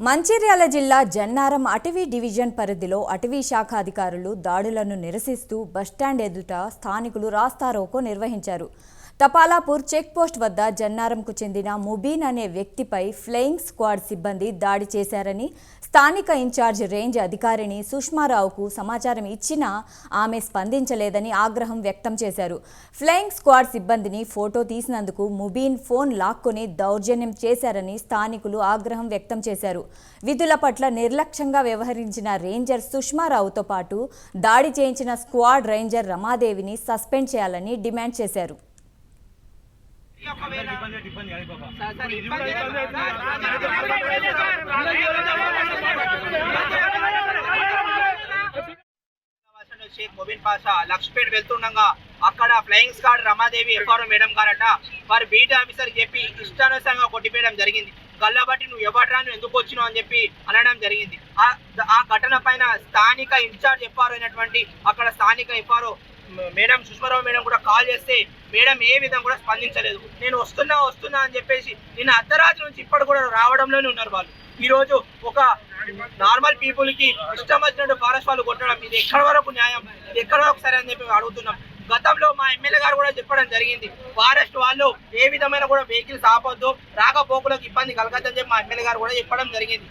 మంచిర్యాల జిల్లా జన్నారం అటవీ డివిజన్ పరిధిలో అటవీ శాఖ అధికారులు దాడులను నిరసిస్తూ బస్టాండ్ ఎదుట స్థానికులు రాస్తారోకో నిర్వహించారు. తపాలాపూర్ చెక్పోస్ట్ వద్ద జన్నారంకు చెందిన ముబీన్ అనే వ్యక్తిపై ఫ్లయింగ్ స్క్వాడ్ సిబ్బంది దాడి చేశారని స్థానిక ఇన్ఛార్జ్ రేంజ్ అధికారిని సుష్మారావుకు సమాచారం ఇచ్చినా ఆమె స్పందించలేదని ఆగ్రహం వ్యక్తం చేశారు. ఫ్లయింగ్ స్క్వాడ్ సిబ్బందిని ఫోటో తీసినందుకు ముబీన్ ఫోన్ లాక్కొని దౌర్జన్యం చేశారని స్థానికులు ఆగ్రహం వ్యక్తం చేశారు. విధుల పట్ల నిర్లక్ష్యంగా వ్యవహరించిన రేంజర్ సుష్మారావుతో పాటు దాడి చేయించిన స్క్వాడ్ రేంజర్ రమాదేవిని సస్పెండ్ చేయాలని డిమాండ్ చేశారు. షేక్ మొబిన్ పాషా లక్ష్మీపేట వెళ్తుండగా అక్కడ flying squad Ramadevi FRO madam గారట వారి బీట్ ఆఫీసర్ చెప్పి ఇష్టానుసారంగా కొట్టిపోయడం జరిగింది. గల్లబట్టి నువ్వు ఎవడరా నువ్వు ఎందుకు వచ్చినావు అని చెప్పి అనడం జరిగింది. ఆ ఘటన పైన స్థానిక ఇన్ఛార్జ్ ఎఫ్ఆర్ఓ అయినటువంటి అక్కడ స్థానిక ఎఫ్ఆర్ఓ మేడం సుష్మారావు మేడం కూడా కాల్ చేస్తే మేడం ఏ విధంగా కూడా స్పందించలేదు. నేను వస్తున్నా అని చెప్పేసి నిన్న అర్ధరాత్రి నుంచి ఇప్పటి కూడా రావడంలోనే ఉన్నారు వాళ్ళు. ఈరోజు ఒక నార్మల్ పీపుల్కి ఇష్టం వచ్చినట్టు ఫారెస్ట్ వాళ్ళు కొట్టడం ఇది ఎక్కడి వరకు న్యాయం, ఇది ఎక్కడి వరకు సరే అని చెప్పి అడుగుతున్నాం. గతంలో మా ఎమ్మెల్యే గారు కూడా చెప్పడం జరిగింది, ఫారెస్ట్ వాళ్ళు ఏ విధమైన కూడా వెహికల్స్ ఆపొద్దు, రాకపోకలకు ఇబ్బంది కలగద్దని చెప్పి మా ఎమ్మెల్యే గారు కూడా చెప్పడం జరిగింది.